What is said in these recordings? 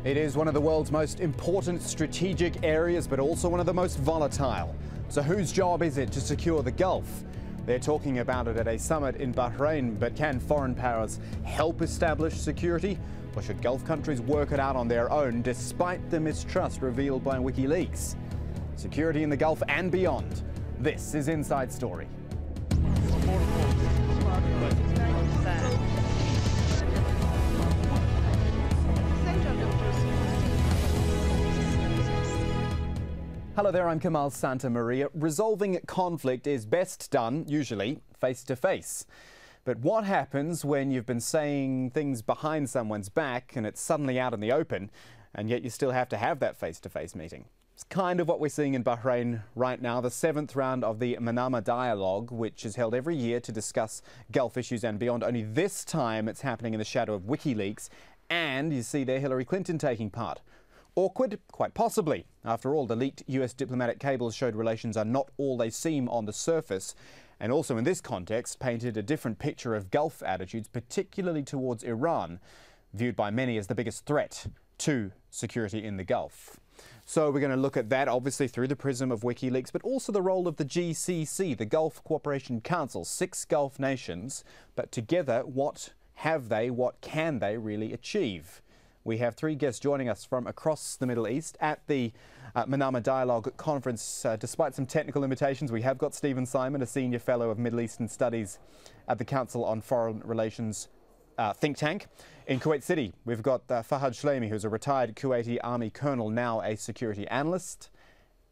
It is one of the world's most important strategic areas, but also one of the most volatile. So whose job is it to secure the Gulf? They're talking about it at a summit in Bahrain, but can foreign powers help establish security? Or should Gulf countries work it out on their own, despite the mistrust revealed by WikiLeaks? Security in the Gulf and beyond. This is Inside Story. Hello there, I'm Kamal Santamaria. Resolving conflict is best done, usually, face-to-face. But what happens when you've been saying things behind someone's back and it's suddenly out in the open, and yet you still have to have that face-to-face meeting? It's kind of what we're seeing in Bahrain right now, the 7th round of the Manama dialogue, which is held every year to discuss Gulf issues and beyond. Only this time it's happening in the shadow of WikiLeaks, and you see there Hillary Clinton taking part. Awkward? Quite possibly. After all, the leaked US diplomatic cables showed relations are not all they seem on the surface, and also in this context painted a different picture of Gulf attitudes, particularly towards Iran, viewed by many as the biggest threat to security in the Gulf. So we're going to look at that, obviously, through the prism of WikiLeaks, but also the role of the GCC, the Gulf Cooperation Council, 6 Gulf nations, but together, what have they, what can they really achieve? We have 3 guests joining us from across the Middle East at the Manama Dialogue Conference. Despite some technical limitations, we have got Stephen Simon, a Senior Fellow of Middle Eastern Studies at the Council on Foreign Relations think tank. In Kuwait City, we've got Fahad Shleimi, who's a retired Kuwaiti Army Colonel, now a security analyst.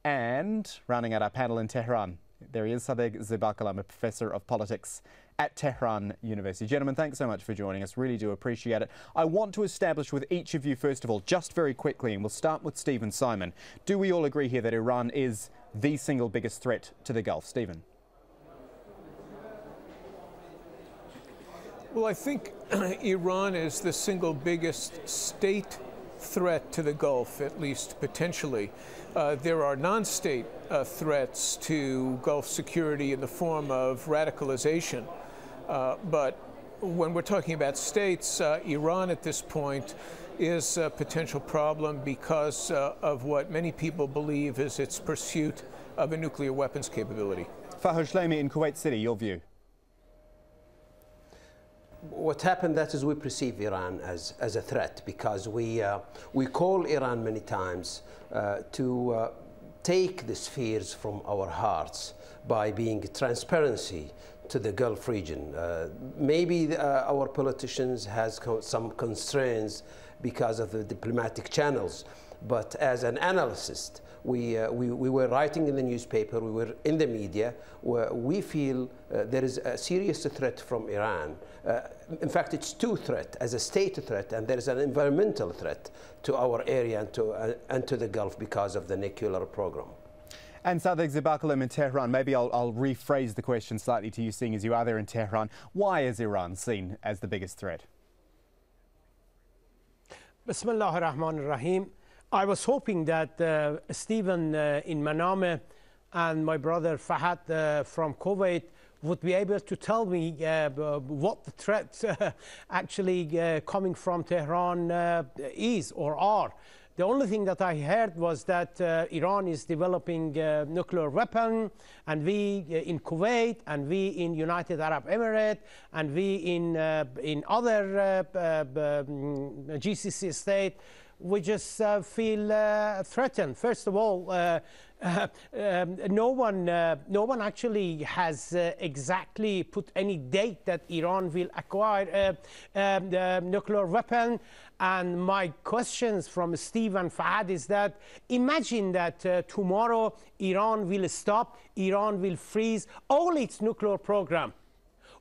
And rounding out our panel in Tehran, there he is, Sadegh Zibakalam, a Professor of Politics at Tehran University. Gentlemen, thanks so much for joining us. Really do appreciate it. I want to establish with each of you, first of all, just very quickly, and we'll start with Stephen Simon. Do we all agree here that Iran is the single biggest threat to the Gulf? Stephen? Well, I think Iran is the single biggest state threat to the Gulf, at least potentially. There are non-state threats to Gulf security in the form of radicalization. But when we're talking about states, Iran at this point is a potential problem because of what many people believe is its pursuit of a nuclear weapons capability. Fahad Shleimi in Kuwait City, your view? What happened, that is, we perceive Iran as a threat because we call Iran many times to take these fears from our hearts by being transparency to the Gulf region. Maybe our politicians has some constraints because of the diplomatic channels, but as an analyst, we were writing in the newspaper, we were in the media, where we feel there is a serious threat from Iran. In fact, it's 2 threats, as a state threat, and there is an environmental threat to our area and to the Gulf because of the nuclear program. And Sadegh Zibakalam in Tehran, maybe I'll rephrase the question slightly to you, seeing as you are there in Tehran. Why is Iran seen as the biggest threat? Bismillah ar-Rahman ar-Rahim. I was hoping that Stephen in Manama and my brother Fahad from Kuwait would be able to tell me what the threats actually coming from Tehran is or are. The only thing that I heard was that Iran is developing a nuclear weapon, and we in Kuwait, and we in United Arab Emirates, and we in other GCC states, we just feel threatened. First of all, no one actually has exactly put any date that Iran will acquire the nuclear weapon. And my questions from Steve and Fahad is that imagine that tomorrow Iran will stop, Iran will freeze all its nuclear program.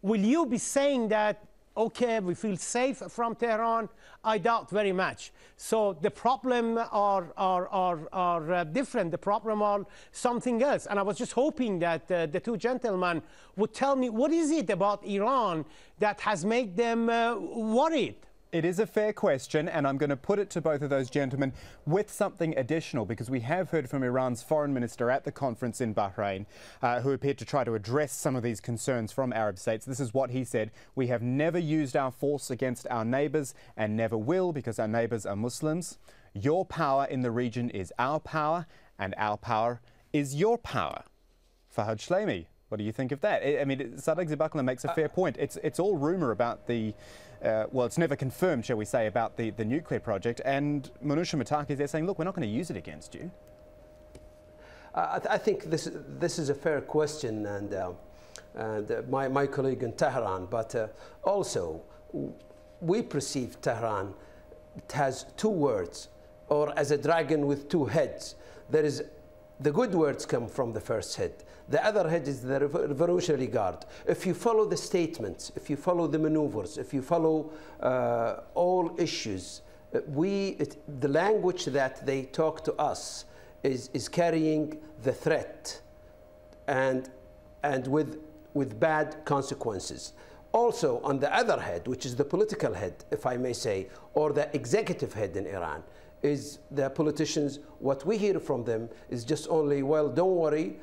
Will you be saying that, okay, we feel safe from Tehran? I doubt very much. So the problem are different. The problem are something else. And I was just hoping that the 2 gentlemen would tell me what is it about Iran that has made them worried? It is a fair question, and I'm going to put it to both of those gentlemen with something additional, because we have heard from Iran's foreign minister at the conference in Bahrain, who appeared to try to address some of these concerns from Arab states. This is what he said: "We have never used our force against our neighbours and never will, because our neighbours are Muslims. Your power in the region is our power, and our power is your power." Fahad Shlamey, what do you think of that? I mean, Sadegh Zibakala makes a fair point. It's all rumour about the, well, it's never confirmed, shall we say, about the nuclear project. And Manusha Mataki is there saying, look, we're not going to use it against you. I think this is a fair question, and my colleague in Tehran, but also we perceive Tehran, it has two words, or as a dragon with two heads. There is the good words come from the first head. The other head is the Revolutionary Guard. If you follow the statements, if you follow the maneuvers, if you follow all issues, the language that they talk to us is carrying the threat and with bad consequences. Also, on the other head, which is the political head, if I may say, or the executive head in Iran, is the politicians. What we hear from them is just only, well, don't worry,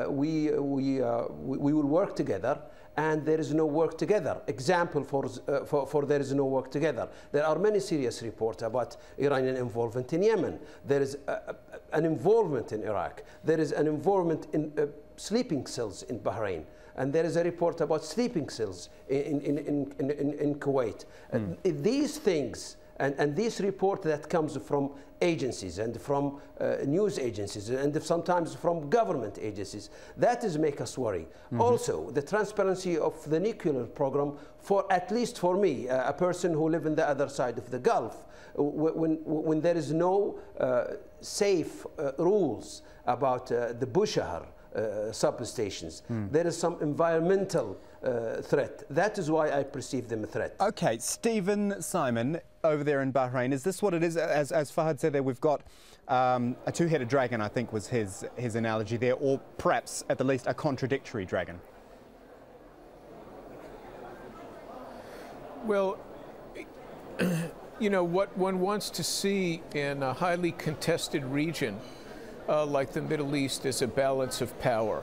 we will work together, and there is no work together. Example for there is no work together. There are many serious reports about Iranian involvement in Yemen. There is an involvement in Iraq. There is an involvement in sleeping cells in Bahrain. And there is a report about sleeping cells in Kuwait. These things, and this report that comes from agencies and from news agencies and sometimes from government agencies, that is make us worry. Also, the transparency of the nuclear program, at least for me, a person who lives on the other side of the Gulf, when there is no safe rules about the Bushehr substations, there is some environmental threat. That is why I perceive them a threat. Okay, Stephen Simon, over there in Bahrain, is this what it is? As Fahad said there, we've got a two-headed dragon, I think was his analogy there, or perhaps at the least a contradictory dragon. Well, you know, what one wants to see in a highly contested region like the Middle East is a balance of power.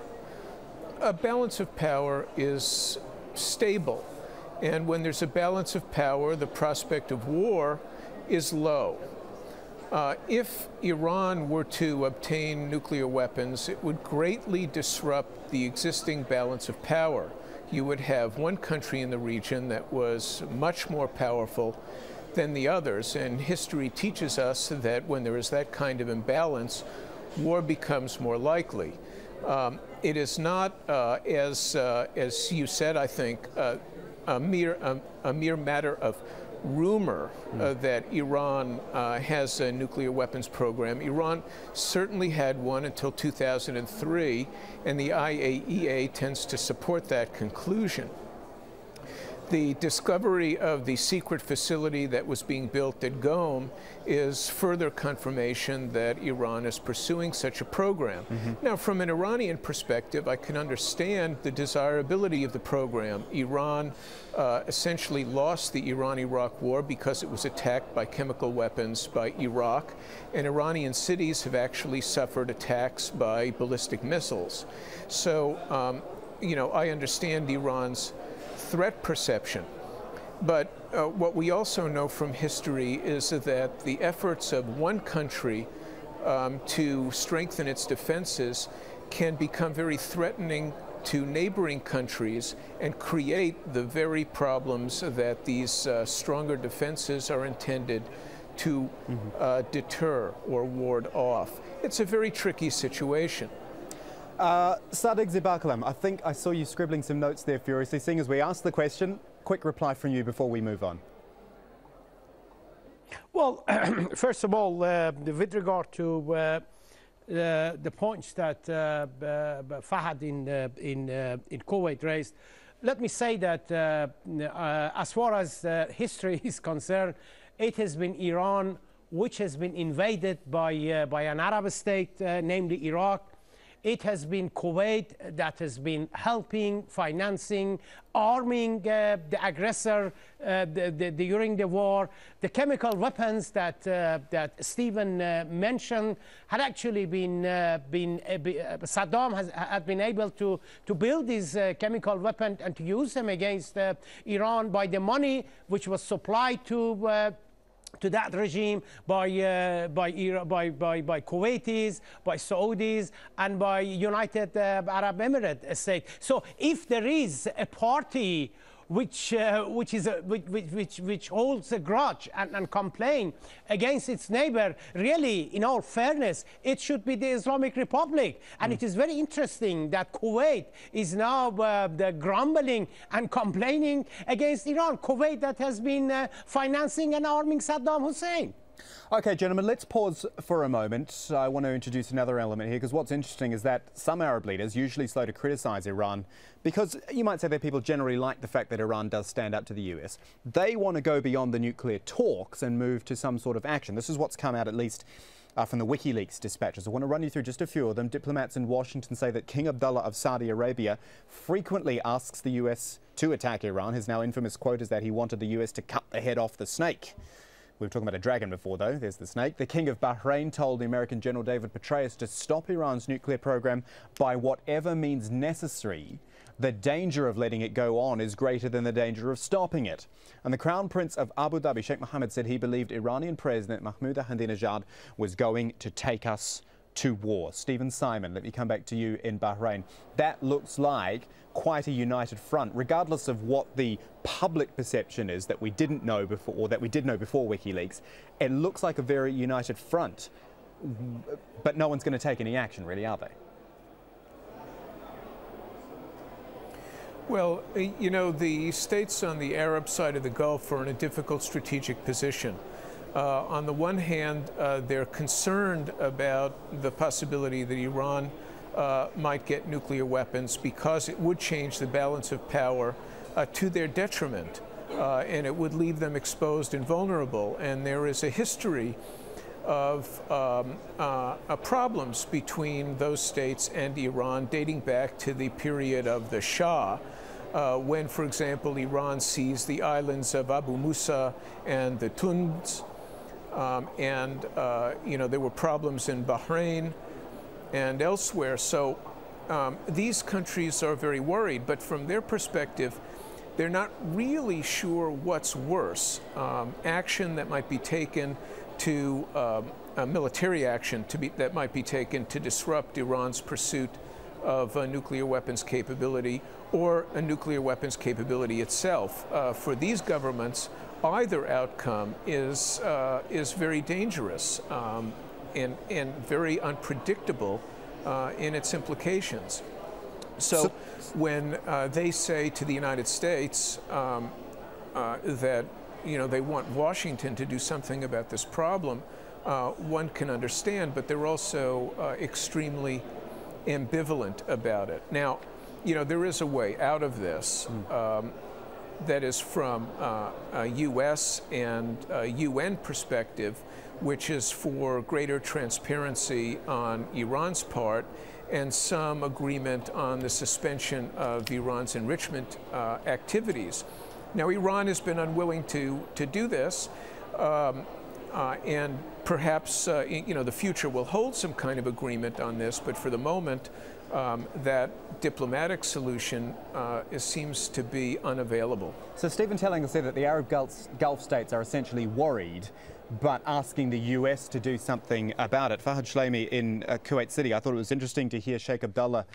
A balance of power is stable, and when there's a balance of power, the prospect of war is low. If Iran were to obtain nuclear weapons, it would greatly disrupt the existing balance of power. You would have one country in the region that was much more powerful than the others, and history teaches us that when there is that kind of imbalance, war becomes more likely. It is not, as you said, I think, a mere matter of rumor that Iran has a nuclear weapons program. Iran certainly had one until 2003, and the IAEA tends to support that conclusion. The discovery of the secret facility that was being built at Qom is further confirmation that Iran is pursuing such a program. Now, from an Iranian perspective, I can understand the desirability of the program. Iran essentially lost the Iran-Iraq war because it was attacked by chemical weapons by Iraq, and Iranian cities have actually suffered attacks by ballistic missiles. So, you know, I understand Iran's threat perception. But what we also know from history is that the efforts of one country to strengthen its defenses can become very threatening to neighboring countries and create the very problems that these stronger defenses are intended to deter or ward off. It's a very tricky situation. Sadegh Zibakala, I think I saw you scribbling some notes there furiously. Seeing as we asked the question, quick reply from you before we move on. Well, first of all, with regard to the points that Fahad in Kuwait raised, let me say that as far as history is concerned, it has been Iran which has been invaded by an Arab state, namely Iraq. it has been Kuwait that has been helping, financing, arming the aggressor during the war. The chemical weapons that Stephen mentioned had actually been Saddam had been able to build these chemical weapons and to use them against Iran by the money which was supplied to that regime by Kuwaitis, by Saudis, and by United Arab Emirates state. So if there is a party which holds a grudge and complain against its neighbor, really, in all fairness, it should be the Islamic Republic. And it is very interesting that Kuwait is now grumbling and complaining against Iran. Kuwait that has been financing and arming Saddam Hussein. OK, gentlemen, let's pause for a moment. I want to introduce another element here, because what's interesting is that some Arab leaders, usually slow to criticise Iran, because you might say that people generally like the fact that Iran does stand up to the US, they want to go beyond the nuclear talks and move to some sort of action. This is what's come out, at least, from the WikiLeaks dispatches. I want to run you through just a few of them. Diplomats in Washington say that King Abdullah of Saudi Arabia frequently asks the US to attack Iran. His now infamous quote is that he wanted the US to cut the head off the snake. We were talking about a dragon before, though. There's the snake. The King of Bahrain told the American General David Petraeus to stop Iran's nuclear program by whatever means necessary. The danger of letting it go on is greater than the danger of stopping it. And the Crown Prince of Abu Dhabi, Sheikh Mohammed, said he believed Iranian President Mahmoud Ahmadinejad was going to take us to war. Stephen Simon, let me come back to you in Bahrain. That looks like quite a united front, regardless of what the public perception is that we didn't know before, or that we did know before WikiLeaks. It looks like a very united front, but no one's going to take any action, really, are they? Well, you know, the states on the Arab side of the Gulf are in a difficult strategic position. On the one hand, they're concerned about the possibility that Iran might get nuclear weapons because it would change the balance of power to their detriment, and it would leave them exposed and vulnerable. And there is a history of problems between those states and Iran dating back to the period of the Shah, when, for example, Iran seized the islands of Abu Musa and the Tunds. You know, there were problems in Bahrain and elsewhere. So these countries are very worried, but from their perspective, they're not really sure what's worse. Action that might be taken to, military action that might be taken to disrupt Iran's pursuit of nuclear weapons capability, or a nuclear weapons capability itself. For these governments, either outcome is very dangerous and very unpredictable in its implications. So when they say to the United States that, you know, they want Washington to do something about this problem, one can understand, but they're also extremely ambivalent about it. Now, you know, there is a way out of this. That is from a U.S. and UN perspective, which is for greater transparency on Iran's part and some agreement on the suspension of Iran's enrichment activities. Now, Iran has been unwilling to do this, and perhaps you know, the future will hold some kind of agreement on this, but for the moment, that diplomatic solution seems to be unavailable. So Stephen telling us that the Arab Gulf states are essentially worried, but asking the US to do something about it. Fahad Shlaymi in Kuwait City, I thought it was interesting to hear Sheikh Abdullah,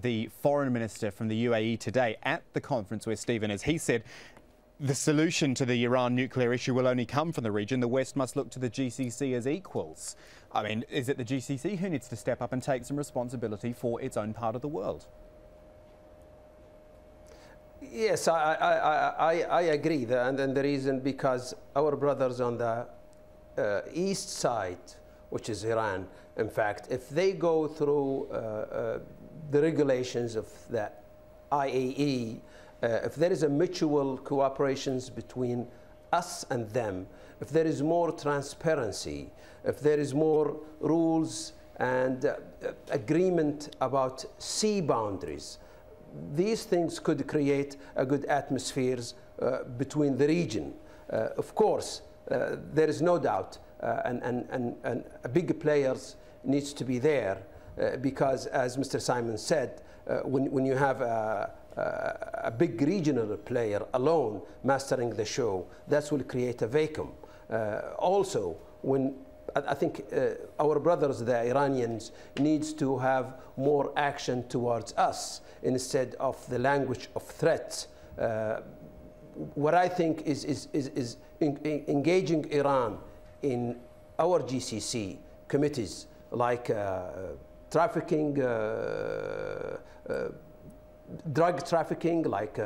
the foreign minister from the UAE today at the conference where Stephen is. He said the solution to the Iran nuclear issue will only come from the region. The West must look to the GCC as equals. I mean, is it the GCC who needs to step up and take some responsibility for its own part of the world? Yes, I agree. And then the reason, because our brothers on the east side, which is Iran, in fact, if they go through the regulations of the IAEA, if there is a mutual cooperation between us and them, if there is more transparency, if there is more rules and agreement about sea boundaries. These things could create a good atmosphere between the region. Of course, there is no doubt, and big players needs to be there because, as Mr. Simon said, when you have a big regional player alone mastering the show, that will create a vacuum. Also, when I think our brothers, the Iranians, needs to have more action towards us instead of the language of threats. What I think is engaging Iran in our GCC committees like trafficking, drug trafficking, like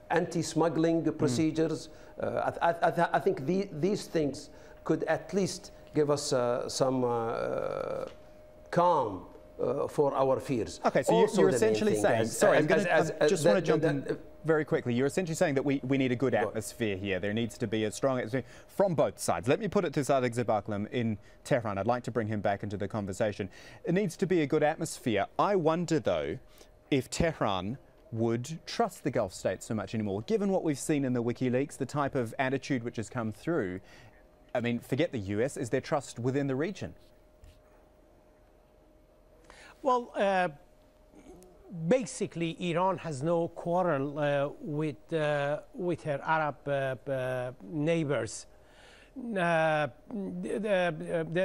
anti-smuggling procedures. I think these things could at least give us some calm for our fears. Okay, so you're essentially saying, sorry, I just want to jump in very quickly. You're essentially saying that we need a good atmosphere here. There needs to be a strong atmosphere from both sides. Let me put it to Sadiq Zabaklam in Tehran. I'd like to bring him back into the conversation. It needs to be a good atmosphere. I wonder, though, if Tehran would trust the Gulf states so much anymore, given what we've seen in the WikiLeaks, the type of attitude which has come through. I mean, forget the US, is there trust within the region? Well, basically, Iran has no quarrel with her Arab neighbors. The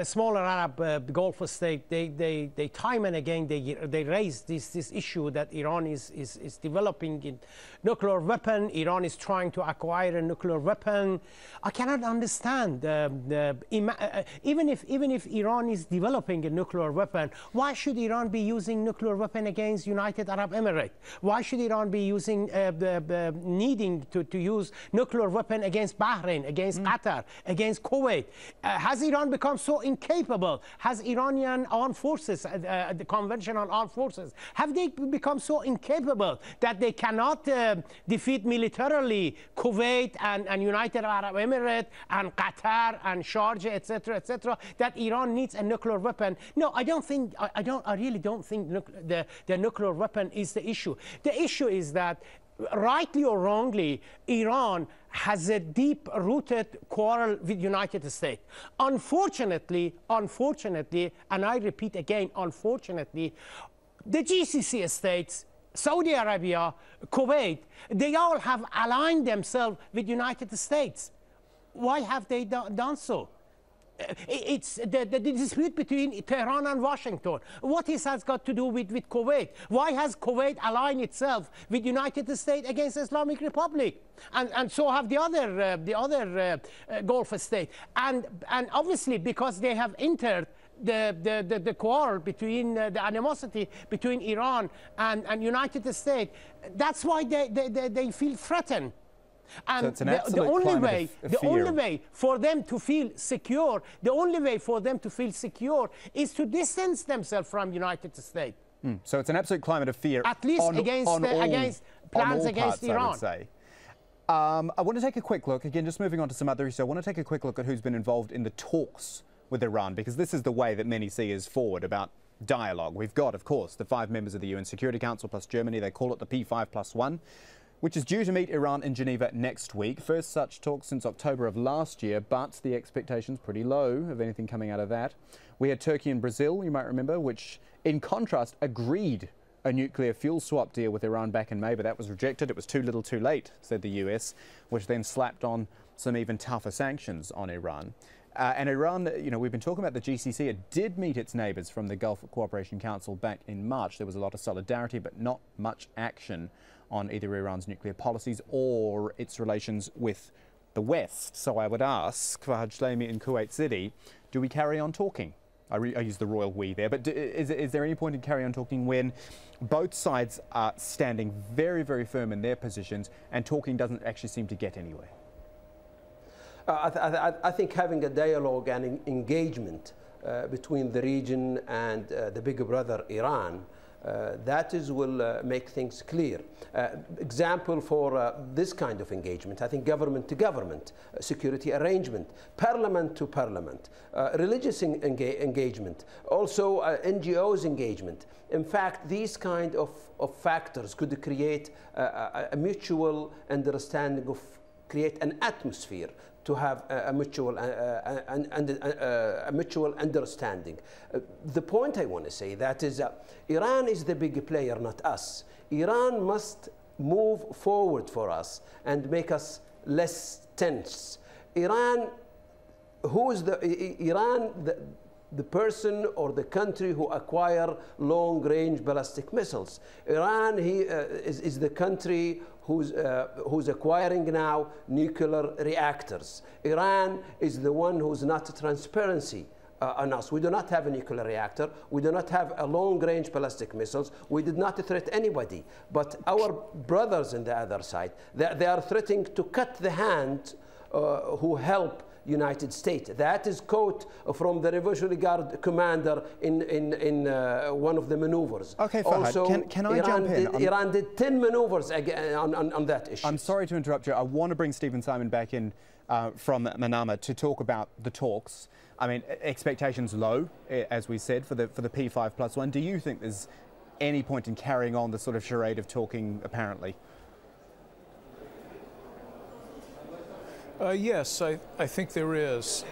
smaller Arab Gulf state, they time and again they raise this issue that Iran is developing a nuclear weapon. Iran is trying to acquire a nuclear weapon. I cannot understand. Even if Iran is developing a nuclear weapon, why should Iran be using nuclear weapon against United Arab Emirates? Why should Iran be using needing to use nuclear weapon against Bahrain, against Qatar, against Kuwait? Has Iran become so incapable? Has Iranian armed forces, the conventional armed forces, have they become so incapable that they cannot defeat militarily Kuwait and United Arab Emirates and Qatar and Sharjah, etc., that Iran needs a nuclear weapon? No, I don't think. I really don't think the nuclear weapon is the issue. The issue is that, rightly or wrongly, Iran has a deep-rooted quarrel with the United States. Unfortunately, and I repeat again, unfortunately, the GCC states, Saudi Arabia, Kuwait, they all have aligned themselves with the United States. Why have they done so? It's the dispute between Tehran and Washington. What this has got to do with Kuwait? Why has Kuwait aligned itself with the United States against the Islamic Republic? And so have the other Gulf states. And obviously, because they have entered the quarrel between the animosity between Iran and United States, that's why they feel threatened. And so the only way for them to feel secure, is to distance themselves from the United States. So it's an absolute climate of fear. At least against plans against Iran. I would say. I want to take a quick look, again, just moving on to some other issues, I want to take a quick look at who's been involved in the talks with Iran, because this is the way that many see as forward about dialogue. We've got, of course, the 5 members of the UN Security Council plus Germany. They call it the P5+1. Which is due to meet Iran in Geneva next week. First such talk since October of last year, but the expectation's pretty low of anything coming out of that. We had Turkey and Brazil, you might remember, which, in contrast, agreed a nuclear fuel swap deal with Iran back in May, but that was rejected. It was too little too late, said the US, which then slapped on some even tougher sanctions on Iran. And Iran, you know, we've been talking about the GCC. It did meet its neighbours from the Gulf Cooperation Council back in March. There was a lot of solidarity, but not much action on either Iran's nuclear policies or its relations with the West. So I would ask Fahad Shlaimi in Kuwait City, do we carry on talking? I use the royal we there, but is there any point in carry on talking when both sides are standing very, very firm in their positions and talking doesn't actually seem to get anywhere? I think having a dialogue and engagement between the region and the big brother Iran That is will make things clear. Example for this kind of engagement, I think government to government, security arrangement, parliament to parliament, religious engagement, also NGOs engagement. In fact, these kind of factors could create a mutual understanding of, create an atmosphere to have a mutual understanding. The point I want to say that is Iran is the big player, not us. Iran must move forward for us and make us less tense. Iran, who is the person or the country who acquire long-range ballistic missiles? Iran is the country who's acquiring now nuclear reactors. Iran is the one who's not transparency on us. We do not have a nuclear reactor. We do not have a long-range ballistic missiles. We did not threat anybody. But our brothers on the other side, they are threatening to cut the hand who help United States. That is quote from the Revolutionary Guard commander in one of the maneuvers. Okay, Fahad, also, can I jump in? Iran did 10 maneuvers on that issue. I'm sorry to interrupt you. I want to bring Stephen Simon back in from Manama to talk about the talks. I mean, expectations low, as we said, for the P5+1. Do you think there's any point in carrying on the sort of charade of talking, apparently? Yes, I think there is.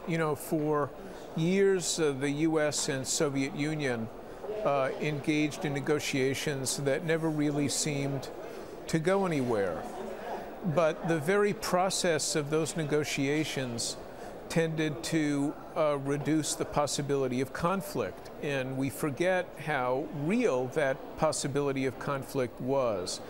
You know, for years, the U.S. and Soviet Union engaged in negotiations that never really seemed to go anywhere. But the very process of those negotiations tended to reduce the possibility of conflict. And we forget how real that possibility of conflict was.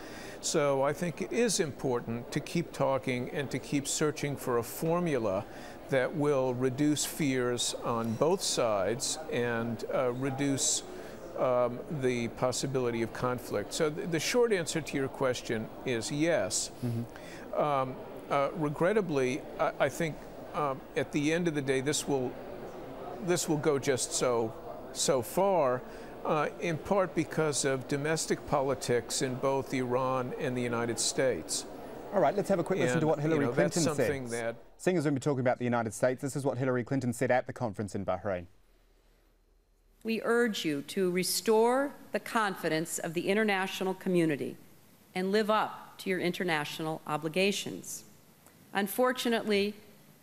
So I think it is important to keep talking and to keep searching for a formula that will reduce fears on both sides and reduce the possibility of conflict. So the short answer to your question is yes. Mm-hmm. Regrettably, I think at the end of the day, this will go just so far. In part because of domestic politics in both Iran and the United States. All right, let's have a quick listen to what Hillary Clinton that's something said. Seeing as we've been talking about the United States, this is what Hillary Clinton said at the conference in Bahrain. We urge you to restore the confidence of the international community and live up to your international obligations. Unfortunately,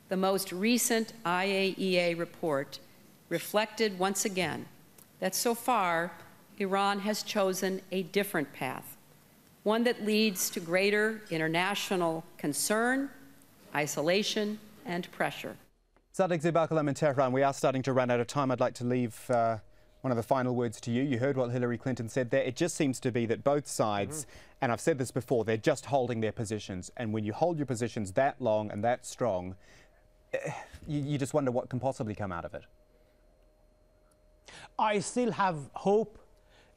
the most recent IAEA report reflected once again that so far, Iran has chosen a different path, one that leads to greater international concern, isolation, and pressure. Sadiq Zibakalam in Tehran, we are starting to run out of time. I'd like to leave one of the final words to you. You heard what Hillary Clinton said there. It just seems to be that both sides, and I've said this before, they're just holding their positions. And when you hold your positions that long and that strong, you just wonder what can possibly come out of it. I still have hope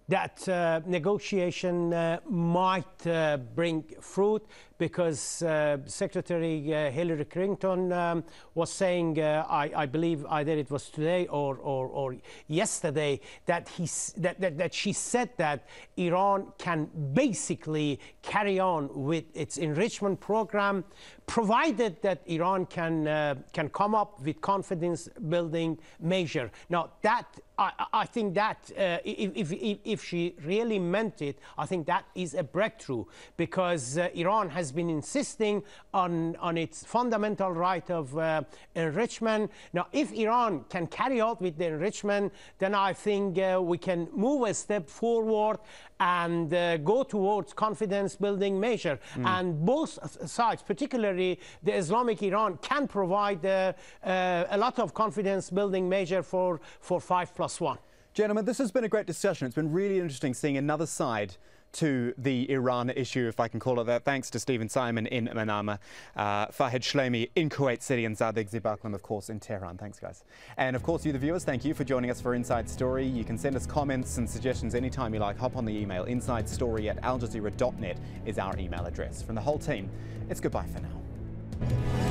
that negotiation might bring fruit, because Secretary Hillary Clinton was saying, I believe either it was today or yesterday, that she said that Iran can basically carry on with its enrichment program, provided that Iran can come up with confidence-building measure. Now, that I think that if she really meant it, I think that is a breakthrough, because Iran has been insisting on its fundamental right of enrichment. Now, if Iran can carry out with the enrichment, then I think we can move a step forward and go towards confidence-building measure. And both sides, particularly the Islamic Iran, can provide a lot of confidence-building measure for 5+1. Gentlemen, this has been a great discussion. It's been really interesting seeing another side to the Iran issue, if I can call it that. Thanks to Stephen Simon in Manama, Fahad Shlemi in Kuwait City, and Sadiq Zibakalam, of course, in Tehran. Thanks, guys. And, of course, you, the viewers, thank you for joining us for Inside Story. You can send us comments and suggestions anytime you like. Hop on the email. InsideStory@aljazeera.net is our email address. From the whole team, it's goodbye for now.